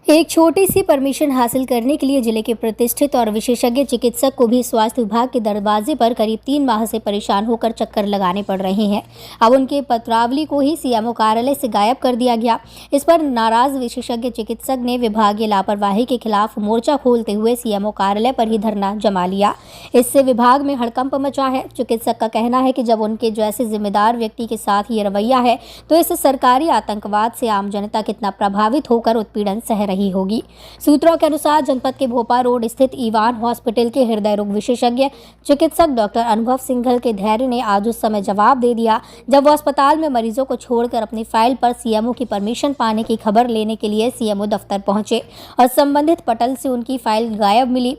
एक छोटी सी परमिशन हासिल करने के लिए जिले के प्रतिष्ठित और विशेषज्ञ चिकित्सक को भी स्वास्थ्य विभाग के दरवाजे पर करीब 3 माह से परेशान होकर चक्कर लगाने पड़ रहे हैं। अब उनके पत्रावली को ही सीएमओ कार्यालय से गायब कर दिया गया। इस पर नाराज विशेषज्ञ चिकित्सक ने विभागीय लापरवाही के खिलाफ मोर्चा खोलते हुए सीएमओ कार्यालय पर ही धरना जमा लिया। इससे विभाग में हड़कंप मचा है। चिकित्सक का कहना है कि जब उनके जैसे जिम्मेदार व्यक्ति के साथ ये रवैया है तो इस सरकारी आतंकवाद से आम जनता कितना प्रभावित होकर उत्पीड़न सह रही होगी। सूत्रों के अनुसार जनपद के भोपा रोड स्थित ईवान हॉस्पिटल के हृदय रोग विशेषज्ञ चिकित्सक डॉक्टर अनुभव सिंघल के धैर्य ने आज उस समय जवाब दे दिया जब वो अस्पताल में मरीजों को छोड़कर अपनी फाइल पर सीएमओ की परमिशन पाने की खबर लेने के लिए सीएमओ दफ्तर पहुंचे और संबंधित पटल से उनकी फाइल गायब मिली।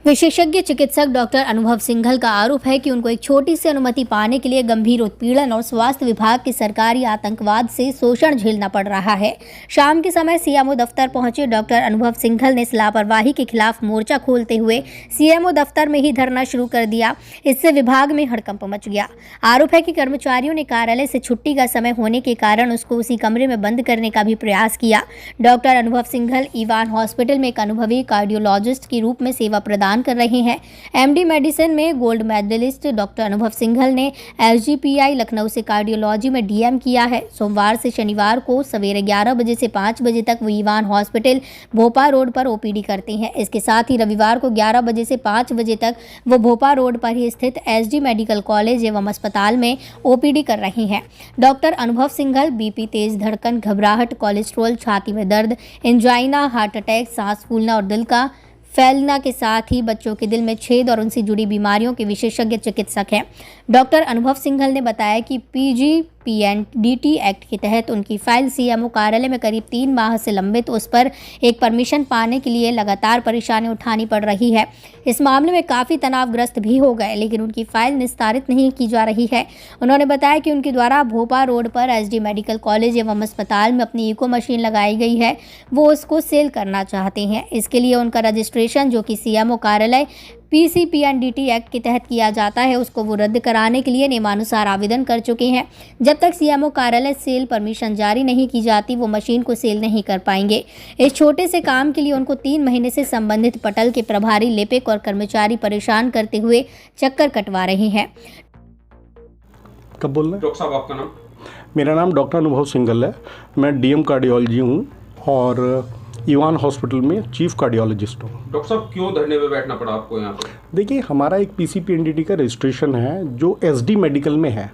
विशेषज्ञ चिकित्सक डॉक्टर अनुभव सिंघल का आरोप है कि उनको एक छोटी सी अनुमति पाने के लिए गंभीर उत्पीड़न और स्वास्थ्य विभाग के सरकारी आतंकवाद से शोषण झेलना पड़ रहा है। शाम के समय सीएमओ दफ्तर पहुंचे डॉक्टर अनुभव सिंघल ने इस लापरवाही के खिलाफ मोर्चा खोलते हुए सीएमओ दफ्तर में ही धरना शुरू कर दिया। इससे विभाग में हड़कंप मच गया। आरोप है कि कर्मचारियों ने कार्यालय से छुट्टी का समय होने के कारण उसको उसी कमरे में बंद करने का भी प्रयास किया। डॉक्टर अनुभव सिंघल ईवान हॉस्पिटल में एक अनुभवी कार्डियोलॉजिस्ट के रूप में सेवा प्रदान कर रहे हैं। एमडी मेडिसिन में गोल्ड मेडलिस्ट डॉक्टर अनुभव सिंघल ने एसजीपीआई लखनऊ से कार्डियोलॉजी में डीएम किया है। सोमवार से शनिवार को सवेरे 11 बजे से 5 बजे तक वो ईवान हॉस्पिटल भोपा रोड पर ओपीडी करते हैं। इसके साथ ही रविवार को 11 बजे से 5 बजे तक वो भोपा रोड पर ही स्थित एसडी मेडिकल कॉलेज एवं अस्पताल में ओपीडी कर रही हैं। डॉक्टर अनुभव सिंघल बीपी, तेज धड़कन, घबराहट, कोलेस्ट्रॉल, छाती में दर्द, एंजाइना, हार्ट अटैक, सांस फूलना और दिल का फैलना के साथ ही बच्चों के दिल में छेद और उनसे जुड़ी बीमारियों के विशेषज्ञ चिकित्सक हैं। डॉक्टर अनुभव सिंघल ने बताया कि पीजीपीएनडीटी एक्ट के तहत उनकी फाइल सीएमओ कार्यालय में करीब 3 माह से लंबित, उस पर एक परमिशन पाने के लिए लगातार परेशानी उठानी पड़ रही है। इस मामले में काफ़ी तनावग्रस्त भी हो गए, लेकिन उनकी फाइल निस्तारित नहीं की जा रही है। उन्होंने बताया कि उनके द्वारा भोपा रोड पर एसडी मेडिकल कॉलेज एवं अस्पताल में अपनी इको मशीन लगाई गई है, वो उसको सेल करना चाहते हैं। इसके लिए उनका रजिस्ट्रेशन जो कि सीएमओ कार्यालय पीसीपीएनडीटी एक्ट के तहत किया जाता है, उसको वो रद्द कराने के लिए नियमानुसार आवेदन कर चुके हैं। जब तक सीएमओ कार्यालय सेल परमिशन जारी नहीं की जाती, वो मशीन को सेल नहीं कर पाएंगे। इस छोटे से काम के लिए उनको 3 महीने से संबंधित पटल के प्रभारी, लिपिक और कर्मचारी परेशान करते हुए चक्कर कटवा रहे हैं। कब बोलना है? डॉक्टर साहब, आपका नाम? मेरा नाम डॉक्टर अनुभव सिंघल है। मैं डीएम कार्डियोलॉजी हूँ और ईवान हॉस्पिटल में चीफ कार्डियोलॉजिस्ट हूँ। डॉक्टर साहब, क्यों धरने में बैठना पड़ा आपको यहाँ पे? देखिए, हमारा एक पीसीपीएनडीटी का रजिस्ट्रेशन है जो एसडी मेडिकल में है।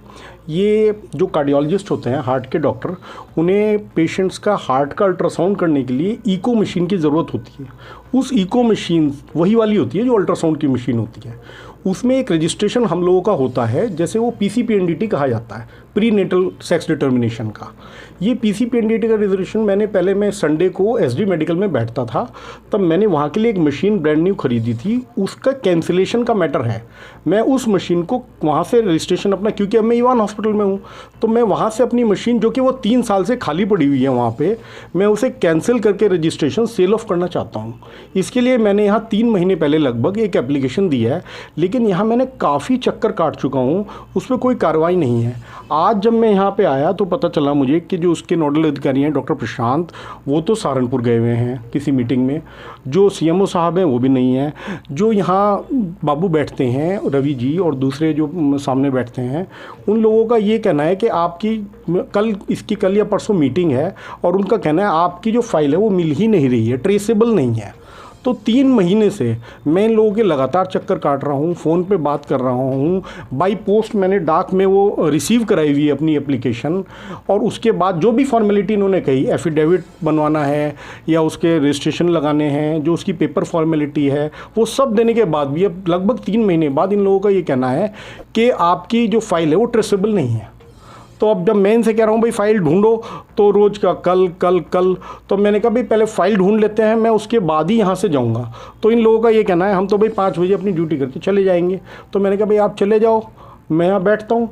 ये जो कार्डियोलॉजिस्ट होते हैं, हार्ट के डॉक्टर, उन्हें पेशेंट्स का हार्ट का अल्ट्रासाउंड करने के लिए इको मशीन की ज़रूरत होती है। उस इको मशीन वही वाली होती है जो अल्ट्रासाउंड की मशीन होती है। उसमें एक रजिस्ट्रेशन हम लोगों का होता है, जैसे वो पीसीपीएनडीटी कहा जाता है, प्री नेटल सेक्स डिटर्मिनेशन का। ये पीसीपीएनडीटी का रजिस्ट्रेशन मैं संडे को एसडी मेडिकल में बैठता था, तब मैंने वहाँ के लिए एक मशीन ब्रांड न्यू खरीदी थी। उसका कैंसिलेशन का मैटर है। मैं उस मशीन को वहाँ से रजिस्ट्रेशन अपना, क्योंकि अब मैं ईवान हॉस्पिटल में हूँ, तो मैं वहाँ से अपनी मशीन जो कि वो 3 साल से खाली पड़ी हुई है वहाँ पे, मैं उसे कैंसिल करके रजिस्ट्रेशन सेल ऑफ करना चाहता हूँ। इसके लिए मैंने यहाँ 3 महीने पहले लगभग एक एप्लीकेशन दी है, लेकिन यहाँ मैंने काफ़ी चक्कर काट चुका हूँ, उस पर कोई कार्रवाई नहीं है। आज जब मैं यहाँ पे आया तो पता चला मुझे कि जो उसके नोडल अधिकारी हैं डॉक्टर प्रशांत, वो तो सहारनपुर गए हुए हैं किसी मीटिंग में। जो सीएमओ साहब हैं वो भी नहीं है। जो यहाँ बाबू बैठते हैं, रवि जी, और दूसरे जो सामने बैठते हैं, उन लोगों का ये कहना है कि आपकी कल या परसों मीटिंग है और उनका कहना है आपकी जो फाइल है वो मिल ही नहीं रही है, ट्रेसेबल नहीं है। तो 3 महीने से मैं इन लोगों के लगातार चक्कर काट रहा हूँ, फ़ोन पे बात कर रहा हूँ, बाई पोस्ट मैंने डाक में वो रिसीव कराई हुई है अपनी एप्लीकेशन, और उसके बाद जो भी फॉर्मेलिटी इन्होंने कही, एफिडेविट बनवाना है या उसके रजिस्ट्रेशन लगाने हैं, जो उसकी पेपर फॉर्मेलिटी है, वो सब देने के बाद भी अब लगभग 3 महीने बाद इन लोगों का ये कहना है कि आपकी जो फाइल है वो ट्रेसेबल नहीं है। तो अब जब मैं इनसे कह रहा हूँ भाई फाइल ढूंढो, तो रोज़ का कल कल कल, तो मैंने कहा भाई पहले फ़ाइल ढूंढ लेते हैं, मैं उसके बाद ही यहाँ से जाऊँगा। तो इन लोगों का ये कहना है हम तो भाई 5 बजे अपनी ड्यूटी करके चले जाएंगे। तो मैंने कहा भाई आप चले जाओ, मैं यहाँ बैठता हूँ,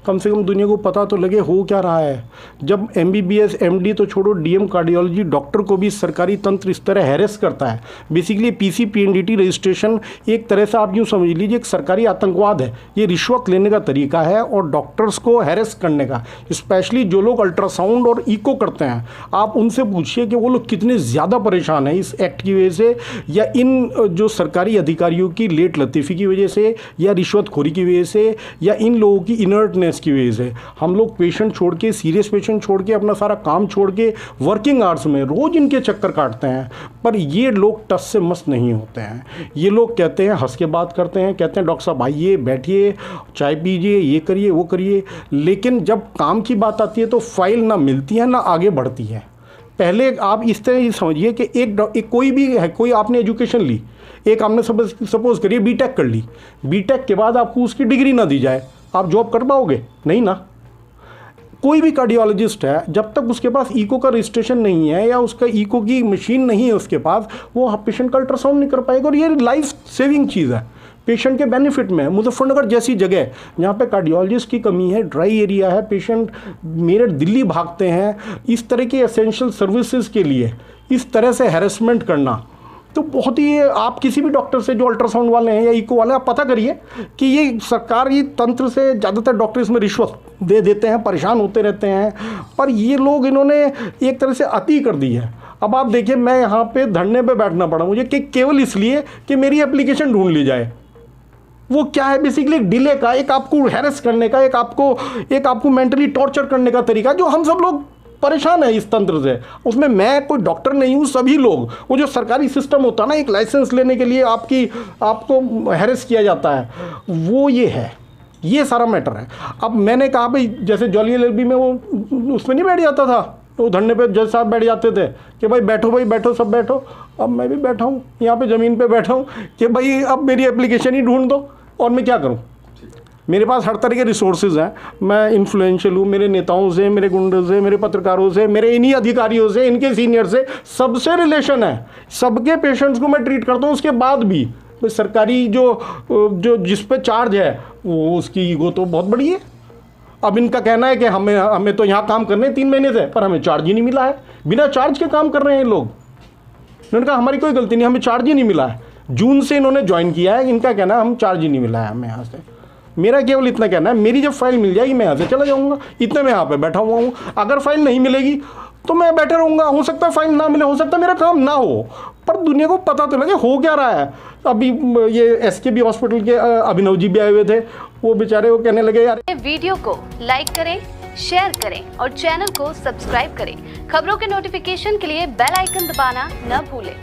कम से कम दुनिया को पता तो लगे हो क्या रहा है। जब MBBS MD तो छोड़ो, DM कार्डियोलॉजी डॉक्टर को भी सरकारी तंत्र इस तरह हैरेस करता है। बेसिकली PCPNDT रजिस्ट्रेशन एक तरह से आप यूँ समझ लीजिए एक सरकारी आतंकवाद है। ये रिश्वत लेने का तरीका है और डॉक्टर्स को हैरेस करने का। स्पेशली जो लोग अल्ट्रासाउंड और इको करते हैं, आप उनसे पूछिए कि वो लोग कितने ज़्यादा परेशान हैं इस एक्ट की वजह से, या इन जो सरकारी अधिकारियों की लेट लतीफ़ी की वजह से, या रिश्वतखोरी की वजह से, या इन लोगों की इनर्टनेस की वजह से। हम लोग पेशेंट छोड़ के, सीरियस पेशेंट छोड़ के, अपना सारा काम छोड़ के वर्किंग आवर्स में रोज़ इनके चक्कर काटते हैं, पर ये लोग टस से मस नहीं होते हैं। ये लोग कहते हैं, हंस के बात करते हैं, कहते हैं डॉक्टर साहब आइए, बैठिए, चाय पीजिए, ये करिए, वो करिए, लेकिन जब काम की बात आती है तो फाइल ना मिलती है ना आगे बढ़ती है। पहले आप इस तरह ही समझिए कि एक कोई भी है, कोई आपने एजुकेशन ली, एक आपने सपोज करिए बीटेक कर ली, बीटेक के बाद आपको उसकी डिग्री ना दी जाए, आप जॉब कर पाओगे? नहीं ना। कोई भी कार्डियोलॉजिस्ट है, जब तक उसके पास इको का रजिस्ट्रेशन नहीं है या उसका इको की मशीन नहीं है उसके पास, वो पेशेंट का अल्ट्रासाउंड नहीं कर पाएगा। और ये लाइफ सेविंग चीज़ है, पेशेंट के बेनिफिट में है। मुजफ्फरनगर जैसी जगह जहाँ पे कार्डियोलॉजिस्ट की कमी है, ड्राई एरिया है, पेशेंट मेरठ दिल्ली भागते हैं, इस तरह के एसेंशियल सर्विसेज के लिए इस तरह से हैरेसमेंट करना तो बहुत ही, आप किसी भी डॉक्टर से जो अल्ट्रासाउंड वाले हैं या इको वाले, आप पता करिए कि ये सरकारी तंत्र से ज़्यादातर डॉक्टर इसमें रिश्वत दे देते हैं, परेशान होते रहते हैं। पर ये लोग, इन्होंने एक तरह से अति कर दी है। अब आप देखिए, मैं यहाँ पे धरने पे बैठना पड़ा मुझे कि केवल इसलिए कि मेरी एप्लीकेशन ढूंढ ली जाए। वो क्या है, बेसिकली एक डिले का, एक आपको हैरेस करने का, एक आपको मेंटली टॉर्चर करने का तरीका, जो हम सब लोग परेशान है इस तंत्र से। उसमें मैं कोई डॉक्टर नहीं हूँ, सभी लोग, वो जो सरकारी सिस्टम होता है ना, एक लाइसेंस लेने के लिए आपको हैरेस किया जाता है, वो ये है, ये सारा मैटर है। अब मैंने कहा भाई, जैसे जॉली LLB में वो उसमें नहीं बैठ जाता था, तो धरने पे जज साहब बैठ जाते थे कि भाई बैठो, सब बैठो। अब मैं भी बैठा हूँ यहाँ पे, ज़मीन पे बैठा हूँ कि भाई अब मेरी एप्लीकेशन ही ढूंढ दो, और मैं क्या करूँ? मेरे पास हर तरह के रिसोर्सेज हैं, मैं इन्फ्लुएंशियल हूँ, मेरे नेताओं से, मेरे गुंडों से, मेरे पत्रकारों से, मेरे इन्हीं अधिकारियों से, इनके सीनियर से, सबसे रिलेशन है, सबके पेशेंट्स को मैं ट्रीट करता हूँ। उसके बाद भी तो सरकारी जो जिस पे चार्ज है, वो उसकी ईगो तो बहुत बड़ी है। अब इनका कहना है कि हमें तो यहाँ काम करने 3 महीने से, पर हमें चार्ज ही नहीं मिला है, बिना चार्ज के काम कर रहे हैं लोग। इन्होंने कहा हमारी कोई गलती नहीं, हमें चार्ज ही नहीं मिला है। जून से इन्होंने ज्वाइन किया है, इनका कहना है हम चार्ज ही नहीं मिला है हमें यहाँ से। मेरा केवल इतना कहना है, मेरी जब फाइल मिल जाएगी मैं यहाँ से चला जाऊँगा, इतने में यहाँ पे बैठा हुआ हूँ। अगर फाइल नहीं मिलेगी तो मैं बैठे रहूँगा, हो सकता है फाइल ना मिले, हो सकता है मेरा काम ना हो, पर दुनिया को पता तो लगे हो क्या रहा है। अभी ये SKB हॉस्पिटल के अभिनव जी भी आए हुए थे, वो बेचारे वो कहने लगे यार, वीडियो को लाइक करें, शेयर करें और चैनल को सब्सक्राइब करें। खबरों के नोटिफिकेशन के लिए बेल आइकन दबाना न भूलें।